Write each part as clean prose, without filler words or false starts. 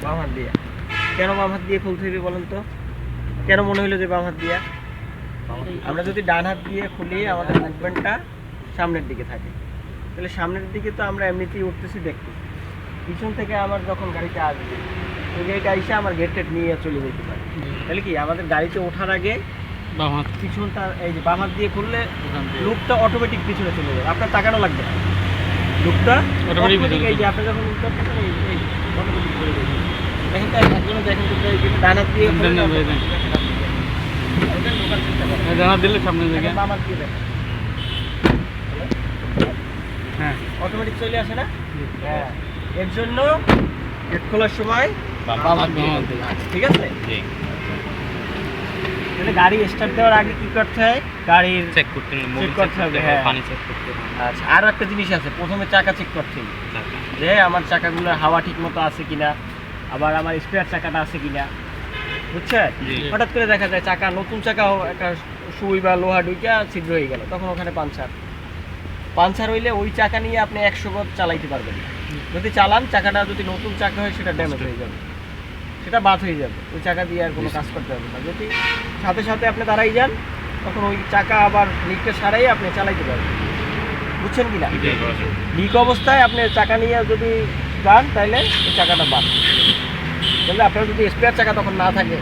বাম হাত দিয়ে। কেন বাম হাত দিয়ে খুলতে হবে বলেন তো? কেন মনে হলো যে বাম হাত দিয়া? আমরা যদি ডান হাত দিয়ে খুলি আমাদের মুভমেন্টটা সামনের দিকে থাকে, তাহলে সামনের দিকে তো আমরা এমনিতেই উঠতেছি দেখতেছি। পিছন থেকে আমার যখন গাড়িতে আসবে ওই গাড়িটা এসে আমার গেট টেট নিয়ে চলে যেতে পারে। তাহলে কি আমাদের গাড়িতে ওঠার আগে বাম হাত পিছনটা এই যে বাম হাত দিয়ে খুললে লুকটা অটোমেটিক পিছনে চলে যাবে, আপনার তাকানো লাগবে না। লুকটা অটোমেটিক এই যে আপনি যখন উঠতেছেন এই অটোমেটিক চলে যাবে। দেখেন তো একজনে দেখেন তো এই যে ডান হাত দিয়ে দিলে সামনে দিকে বাম হাত দিয়ে দেখেন, হ্যাঁ অটোমেটিক চলে আসে না? হ্যাঁ, এর জন্য গেট খোলার সময় বাম হাত দিয়ে। ঠিক আছে। তাহলে গাড়ি স্টার্ট দেওয়ার আগে কি করতে হয়? গাড়ির চেক করতে হবে, হ্যাঁ। পানি চেক করতে হবে। আচ্ছা, আর একটা জিনিস আছে, প্রথমে চাকা চেক করতে হবে যে আমার চাকাগুলোর হাওয়া ঠিক মতো আছে কিনা, আবার আমার স্পেয়ার চাকাটা আছে কিনা, বুঝছেন? হঠাৎ করে দেখা যায় চাকা, নতুন চাকা একটা সুই বা লোহা ঢুইকা ছিদ্র হয়ে গেল, তখন ওখানে পাঞ্চার হইলে ওই চাকা নিয়ে আপনি 100 গজ চালাইতে পারবেন না। যদি চালান, চাকাটা যদি নতুন চাকা হয় সেটা ড্যামেজ হয়ে যাবে, সেটা বাদ হয়ে যাবে, ওই চাকা দিয়ে আর কোনো কাজ করতে হবে না। যদি সাথে সাথে আপনি দাঁড়াই যান, তখন ওই চাকা আবার লিকটা সারাই আপনি চালাইতে পারবেন, বুঝছেন কি না? লিক অবস্থায় আপনি চাকা নিয়ে যদি যান তাহলে ওই চাকাটা বাদ। তাহলে আপনার যদি স্পেয়ার চাকা তখন না থাকে,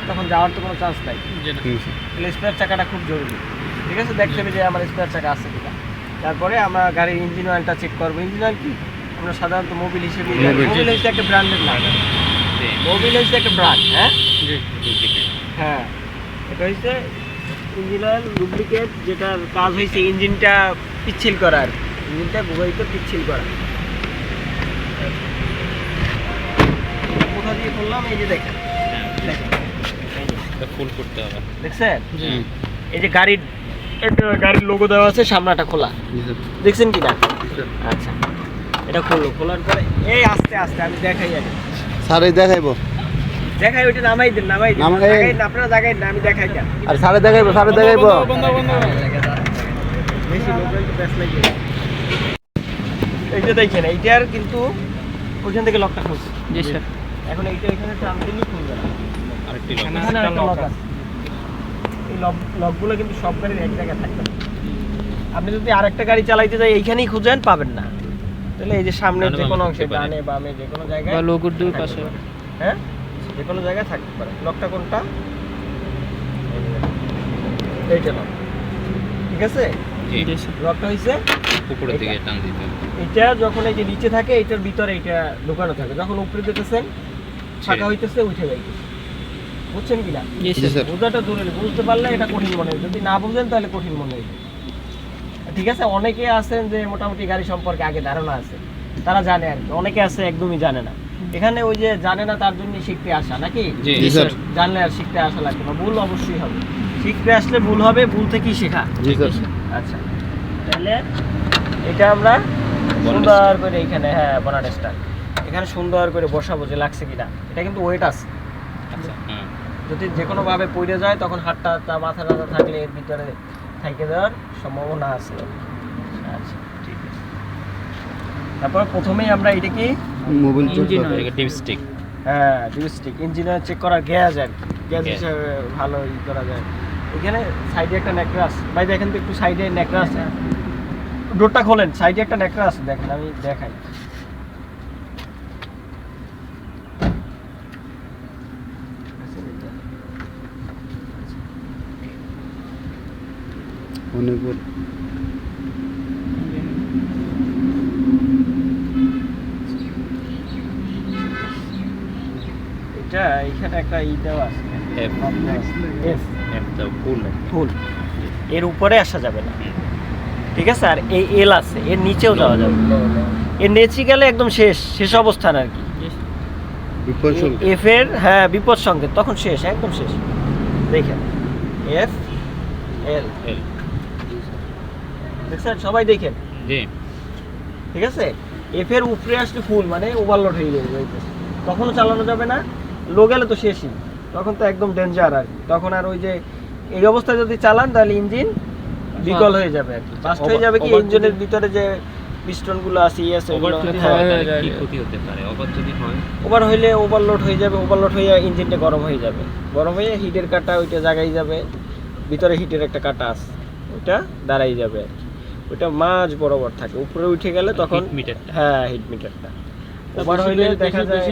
তখন যাওয়ার তো কোনো চান্স নাই। তাহলে স্পেয়ার চাকাটা খুব জরুরি। ঠিক আছে, দেখতে হবে যে আমার স্পেয়ার চাকা আছে কিনা। তারপরে আমরা গাড়ির ইঞ্জিন অয়েলটা চেক করবো। ইঞ্জিন অয়েল কি আমরা সাধারণত মোবিল হিসেবে, মোবিল হচ্ছে একটা ব্র্যান্ডের নাম, মোবিল হচ্ছে একটা ব্র্যান্ড। হ্যাঁ হ্যাঁ, এটা হচ্ছে ইঞ্জিন অয়েল ডুপ্লিকেট, যেটার কাজ হয়েছে ইঞ্জিনটা পিচ্ছিল করার, ইঞ্জিনটা গুবাইতে পিচ্ছিল করা। কোথা দিয়ে করলাম? এই যে দেখেন, ফুল করতে হবে, দেখছেন? এই যে গাড়ির লোগো দেওয়া আছে, সামনাটা খোলা, দেখছেন কি না? আচ্ছা, এটা খোলার পরে এই আস্তে আস্তে আমি দেখাই আগে। স্যারে দেখাইবো, দেখাই, ওইটা নামাই দেন, আপনারা জায়গায় না, আমি দেখাই দেন। আর স্যারে দেখাইবো, বেশি লোক হলে ব্যাস লাগে। এইটা দেখেন, এইটার কিন্তু ওইখান থেকে লকটা খুলছে। জি স্যার। এখন এইটা এখানে টান দিলেই খুলবে না। আরেকটি এখানে একটা লক আছে। এই লকগুলো কিন্তু সব গাড়ির এক জায়গায় থাকবে না। আপনি যদি আরেকটা গাড়ি চালাইতে যাই এইখানেই খুঁজেন, পাবেন না। তাহলে এই যে সামনের যে কোনো অংশে, ডানে বামে যে কোনো জায়গায়, বা লোগোর দুই পাশে, হ্যাঁ, যে কোনো জায়গায় থাকতে পারে। লকটা কোনটা? এইটা লক, ঠিক আছে? লকটা হইছে উপরের দিকে টান দিতে হবে। এটা যখন এই যে নিচে থাকে, এটার ভিতরে এটা ঢোকানো থাকে, যখন উপরে দিতেছেন ফাঁকা হইতেছে, উঠে যাইতেছে, বুঝছেন কি না? বোঝাটা জরুরি, বুঝতে পারলে এটা কঠিন মনে হয়, যদি না বুঝেন তাহলে কঠিন মনে হয়। ঠিক আছে, অনেকে আছেন যে মোটামুটি গাড়ি সম্পর্কে আগে ধারণা আছে, তারা জানে আর কি। অনেকে আছে একদমই জানে না। এখানে ওই যে জানে না, তার জন্য শিখতে আসা, নাকি? জানলে আর শিখতে আসা লাগবে না, ভুল অবশ্যই হবে। শিখতে আসলে ভুল হবে, ভুল থেকেই শেখা। আচ্ছা, তাহলে এটা আমরা সুন্দর করে এইখানে, হ্যাঁ, বনাট স্টার্ট, এখানে সুন্দর করে বসাবো যে লাগছে কিনা। এটা কিন্তু ওয়েট আছে, যদি যে কোনো ভাবে পড়ে যায় তখন হাতটা মাথা টাথা থাকলে এর ভিতরে থাইকে দেওয়ার সম্ভাবনা আছে। আচ্ছা, ঠিক আছে। তারপর প্রথমেই আমরা এটা কি মোবাইল ইঞ্জিন অয়েল, ডিপস্টিক, হ্যাঁ, ডিপস্টিক, ইঞ্জিন অয়েল চেক করার গ্যাস আর কি, গ্যাস হিসাবে ভালো ই করা যায়। এখানে সাইডে একটা ন্যাকড়া আছে, ভাই দেখেন তো একটু, সাইডে ন্যাকড়া আছে, ডোরটা খোলেন, সাইডে একটা ন্যাকড়া আছে, দেখেন, আমি দেখাই। এটা এখানে একটা ই দেওয়া আছে, ফুল, এর উপরে আসা যাবে না, ঠিক আছে? আর এই এল আছে, এর নিচেও যাওয়া যাবে, এর নিচে গেলে একদম শেষ অবস্থান আর কি। এফ এর, হ্যাঁ, বিপদ সংকেত, তখন শেষ, একদম শেষ। দেখেন, এফ এল, দেখছেন? সবাই দেখেন, ঠিক আছে? এফ এর উপরে আসলে ফুল, মানে ওভারলোড হয়ে যাবে, তখনও চালানো যাবে না। লো গেলে তো শেষই, তখন তো একদম ডেঞ্জার আর কি। তখন আর ওই যে এই অবস্থায় যদি চালান তাহলে ইঞ্জিন বিকল হয়ে যাবে আর কি, বাস্ট হয়ে যাবে। কি ইঞ্জিনের ভিতরে যে পিস্টনগুলো আছে আছে ওভার ওগুলো যদি হ্যাঁ, হয় তাহলে কি ক্ষতি হতে পারে? ওভার যদি হয় ওভার হইলে ওভারলোড হয়ে যাবে, ওভারলোড হয়ে ইঞ্জিনটা গরম হয়ে যাবে, গরম হয়ে হিটের কাটা ওইটা জায়গায় যাবে, ভিতরে হিটের একটা কাটা আছে ওইটা দাঁড়াই যাবে আর কি। ওইটা মাঝ বরাবর থাকে, উপরে উঠে গেলে তখন হিট মিটারটা হ্যাঁ হিট মিটারটা ওভার হইলে দেখা যায়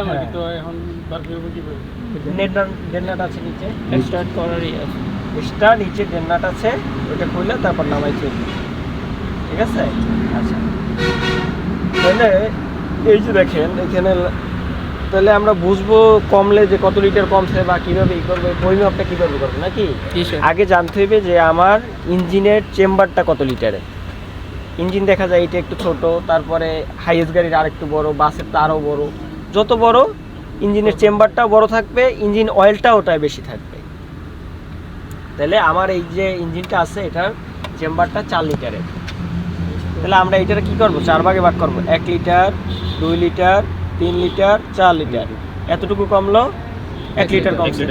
হ্যাঁ। তো এখন তারপরে কিভাবে ডেন্নাট আছে নিচে, স্টার্ট করারই আছে। এক্সট্রা নিচে ডেন্নাট আছে, ওইটা খুললে তারপর নামাই চলবে, ঠিক আছে। আচ্ছা তাহলে এই যে দেখেন এখানে, তাহলে আমরা বুঝবো কমলে যে কত লিটার কমছে বা কীভাবে ই করবে, পরিমাপটা কীভাবে করবে নাকি। আগে জানতে হবে যে আমার ইঞ্জিনের চেম্বারটা কত লিটারে। ইঞ্জিন দেখা যায় এটা একটু ছোট, তারপরে হাইয়েস্ট গাড়ির আর একটু বড়, বাসের তো আরও বড়। যত বড় ইঞ্জিনের চেম্বারটাও বড় থাকবে, ইঞ্জিন অয়েলটাও ওটাই বেশি থাকবে। তাহলে আমার এই যে ইঞ্জিনটা আছে এটার চেম্বারটা 4 লিটারের। তাহলে আমরা এটার কি করব, 4 ভাগে ভাগ করব, 1 লিটার, 2 লিটার, 3 লিটার, 4 লিটার। এতটুকু কমলো, 1 লিটার কমছে,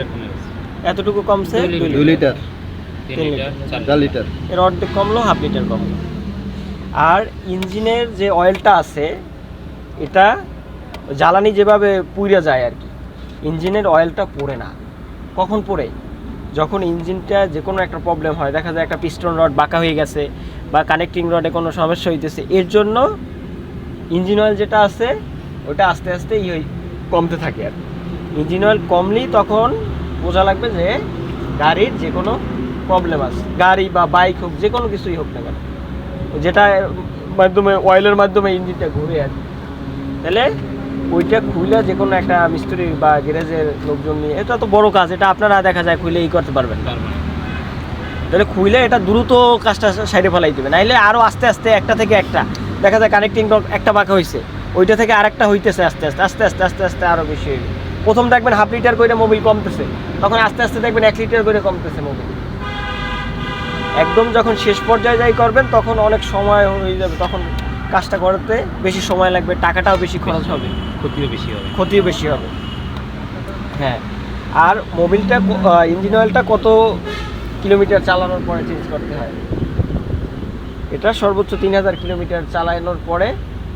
এতটুকু কমছে 2 লিটার 3 লিটার 4 লিটার। এর অর্ধেক কমলো, হাফ লিটার কমলো। আর ইঞ্জিনের যে অয়েলটা আছে এটা জ্বালানি যেভাবে পুড়ে যায় আর কি, ইঞ্জিনের অয়েলটা পড়ে না। কখন পড়ে? যখন ইঞ্জিনটা যে কোনো একটা প্রবলেম হয়, দেখা যায় একটা পিস্টন রড বাঁকা হয়ে গেছে বা কানেক্টিং রডে কোনো সমস্যা হইতেছে, এর জন্য ইঞ্জিন অয়েল যেটা আছে ওটা আস্তে আস্তে কমতে থাকে আর ইঞ্জিন অয়েল কমলেই তখন বোঝা লাগবে যে গাড়ির যে কোনো প্রবলেম আছে, গাড়ি বা বাইক হোক, যে কোনো কিছুই হোক না কেন, যেটা মাধ্যমে অয়েলের মাধ্যমে ইঞ্জিনটা ঘুরে আর কি। তাহলে ওইটা খুলে যে কোনো একটা মিস্ত্রি বা গ্যারেজের লোকজন নিয়ে, এটা তো বড় কাজ, এটা আপনারা দেখা যায় খুলে করতে পারবেন না। তাহলে খুলে এটা দ্রুত কাজটা সাইডে ফেলাই দেবে, নাইলে আরও আস্তে আস্তে একটা থেকে একটা দেখা যায় কানেক্টিং রড একটা বাঁকা হয়েছে, ওইটা থেকে আরেকটা হইতেছে আস্তে আস্তে আস্তে আস্তে আস্তে আস্তে আরও বেশি হইবে। প্রথম দেখবেন হাফ লিটার করে মোবিল কমতেছে, তখন আস্তে আস্তে দেখবেন 1 লিটার করে কমতেছে মোবিল। একদম যখন শেষ পর্যায়ে যাই করবেন তখন অনেক সময় হয়ে যাবে, তখন কাজটা করতে বেশি সময় লাগবে, টাকাটাও বেশি খরচ হবে, ক্ষতিও বেশি হবে। হ্যাঁ, আর মোবিলটা ইঞ্জিন অয়েলটা কত কিলোমিটার চালানোর পরে চেঞ্জ করতে হয়? এটা সর্বোচ্চ 3000 কিলোমিটার চালানোর পরে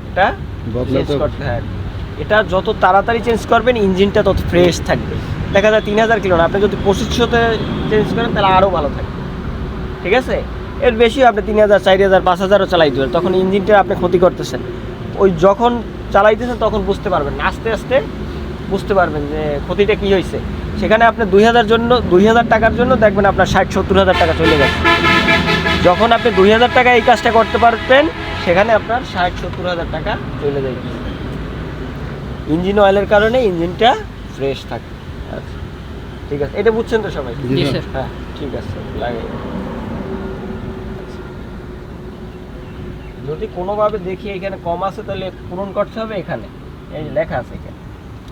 এটা চেঞ্জ করতে হয়। এটা যত তাড়াতাড়ি চেঞ্জ করবেন ইঞ্জিনটা তত ফ্রেশ থাকবে। দেখা যায় 3000 কিলো না, আপনি যদি 2500-তে চেঞ্জ করেন তাহলে আরও ভালো থাকবে, ঠিক আছে। এর বেশি আপনি 3000, 4000, 5000ও চালাই দেবেন, তখন ইঞ্জিনটা আপনি ক্ষতি করতেছেন। ওই যখন চালাইতেছেন তখন বুঝতে পারবেন না, আস্তে আস্তে বুঝতে পারবেন যে ক্ষতিটা কী হয়েছে। সেখানে আপনি 2000 টাকার জন্য দেখবেন আপনার 60-70 হাজার টাকা চলে গেছে। যখন আপনি 2000 টাকা এই কাজটা করতে পারবেন, সেখানে আপনার 60-70 হাজার টাকা চলে যায় ইঞ্জিন অয়েলের কারণে ইঞ্জিনটা ফ্রেশ থাকে। আচ্ছা ঠিক আছে, এটা বুঝছেন তো সবাই? জি স্যার। হ্যাঁ ঠিক আছে, লাগে যদি কোনোভাবে দেখি এখানে কম আছে তাহলে পূরণ করতে হবে। এখানে এই যে লেখা আছে এখানে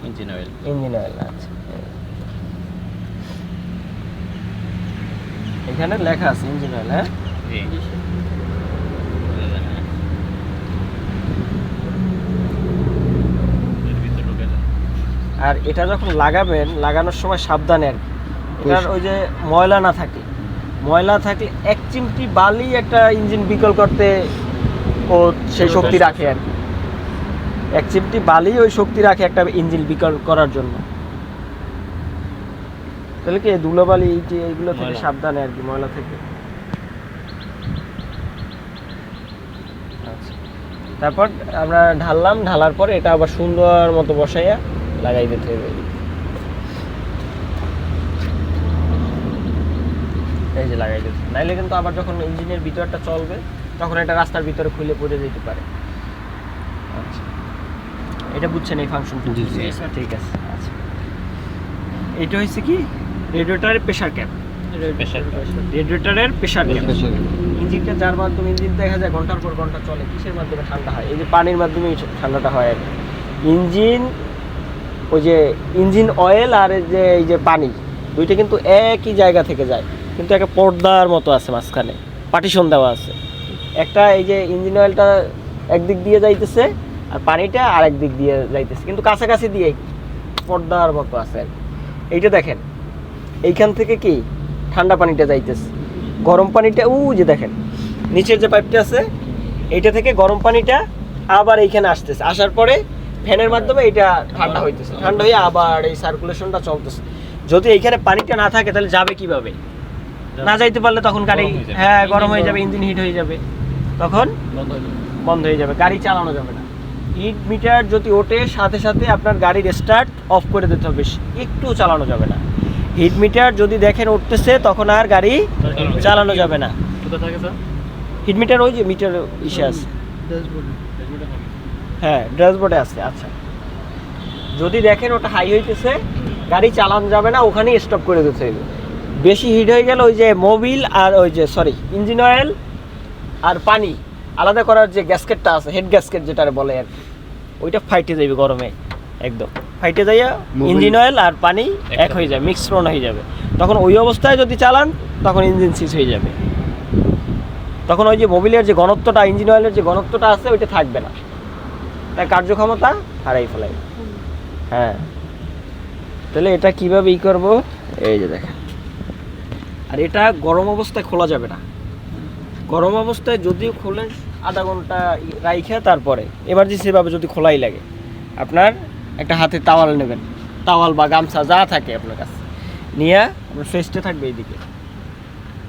ইঞ্জিন অয়েল আচ্ছা, এখানে লেখা আছে ইঞ্জিন অয়েল। হ্যাঁ আর এটা যখন লাগাবেন, লাগানোর সময় সাবধানে আর কি, এটার ওই যে ময়লা না থাকে, ময়লা থাকলে 1 চিমটি বালি একটা ইঞ্জিন বিকল করতে ও সেই শক্তি রাখে আর কি। 1 চিমটি বালি ওই শক্তি রাখে একটা ইঞ্জিন বিকল করার জন্য। তাহলে কি ধুলোবালি এইগুলো থেকে সাবধানে আর কি, ময়লা থেকে। আচ্ছা, তারপর আমরা ঢাললাম, ঢালার পরে এটা আবার সুন্দর মতো বসাইয়া লাগাই দিতে হবে। এই যে লাগাই দিতে, নাইলে কিন্তু আবার যখন ইঞ্জিনের ভিতরটা চলবে তখন এটা রাস্তার ভিতরে খুলে পড়ে যেতে পারে। আচ্ছা, এটা বুঝছেন এই ফাংশনটা? জি জি ঠিক আছে। আচ্ছা, এটা হচ্ছে কি রেডিয়েটরের প্রেসার ক্যাপ, রেডিয়েটরের প্রেসার ক্যাপ। ইঞ্জিনটা যার মাধ্যমে ইঞ্জিন দেখা যায় ঘন্টার পর ঘন্টা চলে, কিসের মাধ্যমে ঠান্ডা হয়? এই যে পানির মাধ্যমে ঠান্ডাটা হয় আর কি। ইঞ্জিন ওই যে ইঞ্জিন অয়েল আর এই যে পানি, দুইটা কিন্তু একই জায়গা থেকে যায়, কিন্তু একটা পর্দার মতো আছে মাঝখানে, পার্টিশন দেওয়া আছে। একটা এই যে ইঞ্জিন অয়েলটা একদিক দিয়ে যাইতেছে আর পানিটা আরেক দিক দিয়ে যাইতেছে, কিন্তু কাছাকাছি দিয়ে পর্দার মতো আছে আর কি। এইটা দেখেন, এইখান থেকে কি ঠান্ডা পানিটা যাইতেছে, গরম পানিটা যে দেখেন নিচের যে পাইপটা আছে এইটা থেকে গরম পানিটা আবার এইখানে আসতেছে, আসার পরে ফ্যানের মাধ্যমে এটা ঠান্ডা হইতেছে, ঠান্ডা হয়ে আবার এই সার্কুলেশনটা চলতেছে। যদি এইখানে পানিটা না থাকে তাহলে যাবে কিভাবে? না যাইতে পারলে তখন গাড়ি গরম হয়ে যাবে। হ্যাঁ গরম হয়ে যাবে, ইঞ্জিন হিট হয়ে যাবে, তখন বন্ধ হয়ে যাবে। বন্ধ হয়ে যাবে, গাড়ি চালানো যাবে না। হিট মিটার যদি ওঠে সাথে সাথে আপনার গাড়ির স্টার্ট অফ করে দিতে হবে, একটু চালানো যাবে না। হিট মিটার যদি দেখেন উঠতেছে তখন আর গাড়ি চালানো যাবে না। কোথায় থাকে স্যার? হিট মিটার ওই যে মিটার ইসে আছে, ড্যাশবোর্ডে থাকে। হ্যাঁ ড্যাশবোর্ডে আছে। আচ্ছা, যদি দেখেন ওটা হাই হইতেছে গাড়ি চালানো যাবে না, ওখানেই স্টপ করে দিতে হবে। বেশি হিট হয়ে গেলে ওই যে মোবিল আর ওই যে ইঞ্জিন অয়েল আর পানি আলাদা করার যে গ্যাসকেটটা আছে, হেড গ্যাসকেট যেটা বলে আর কি, ওইটা ফাইটে যাবে গরমে, একদম ফাইটে যাইয়া ইঞ্জিন অয়েল আর পানি এক হয়ে যাবে, মিশ্রণ হয়ে যাবে। তখন ওই অবস্থায় যদি চালান তখন ইঞ্জিন সিজ হয়ে যাবে, তখন ওই যে মোবিলের যে ঘনত্বটা, ইঞ্জিন অয়েলের যে ঘনত্বটা আছে ওইটা থাকবে না, তার কার্যক্ষমতা হারাই ফেলাবে। হ্যাঁ, তাহলে এটা কিভাবে করবো, এই যে দেখেন। আর এটা গরম অবস্থায় খোলা যাবে না, গরম অবস্থায় যদিও খোলেন আধা ঘন্টা রাইখা তারপরে এমার্জেন্সিভাবে যদি খোলাই লাগে, আপনার একটা হাতে তাওয়াল নেবেন, তাওয়াল বা গামছা যা থাকে আপনার কাছে নিয়ে আপনার ফেসটা থাকবে এইদিকে,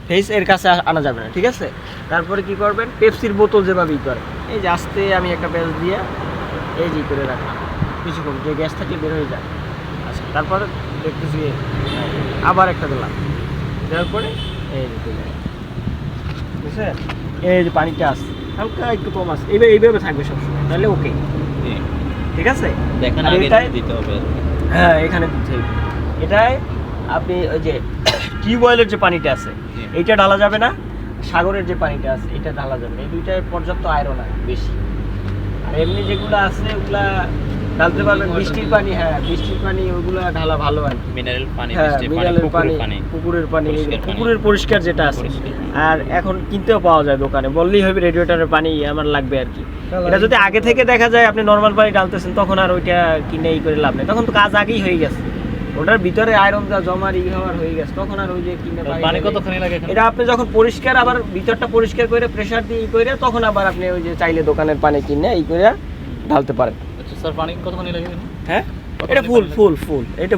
ফেস এর কাছে আনা যাবে না, ঠিক আছে? তারপরে কি করবেন, পেপসির বোতল যেভাবেই করে, এই যে আস্তে আমি একটা পেঁচ দিয়ে এই যে করে রাখলাম, কিছুক্ষণ যে গ্যাস থাকে বের হয়ে যায়। আচ্ছা, তারপরে দেখতেছি আবার একটা দিলাম, দেওয়ার পরে এই যে দিলাম, বুঝছেন? এই যে পানিটা আসছে হালকা একটু কম আছে, এইভাবে থাকবে সবসময়, তাহলে ওকে, ঠিক আছে? দেখেন আর আগে এটাই- দিতে হবে। হ্যাঁ এখানে দিতে হবে। এটাই আপনি ওই যে টিউবওয়েলের যে পানিটা আছে এইটা ঢালা যাবে না, সাগরের যে পানিটা আছে এটা ঢালা যাবে না, এই দুইটায় পর্যাপ্ত আয়রন আছে বেশি। আর এমনি যেগুলো আছে ওগুলা ঢালতে পারবেন, বৃষ্টির পানি, হ্যাঁ বৃষ্টির পানি ওগুলা ঢালা ভালো আর কি। মিনারেল পানি, হ্যাঁ বৃষ্টির পানি, মিনারেল পানি, পুকুরের পানি। পুকুরের পানি, পরিষ্কার পানি। পুকুরের পরিষ্কার যেটা আছে। পরিষ্কার। আর এখন কিনতেও পাওয়া যায় দোকানে, বললেই হবে রেডিয়েটরের পানি আমার লাগবে আর কি। এটা যদি আগে থেকে দেখা যায় আপনি নর্মাল পানি ঢালতেছেন, তখন আর ওইটা কিনে করে লাভ নেই, তখন তো কাজ আগেই হয়ে গেছে, ওটার ভিতরে আয়রন যা জমার হওয়ার হয়ে গেছে, তখন আর ওই যে কিনে পানি কতক্ষণ লাগে এখানে? এটা আপনি যখন পরিষ্কার আবার ভিতরটা পরিষ্কার করে প্রেসার দিয়ে করে তখন আবার আপনি ওই যে চাইলে দোকানের পানি কিনে করে ঢালতে পারেন। আচ্ছা স্যার, পানি কতক্ষণ লাগে এখানে? হ্যাঁ এটা ফুল এটা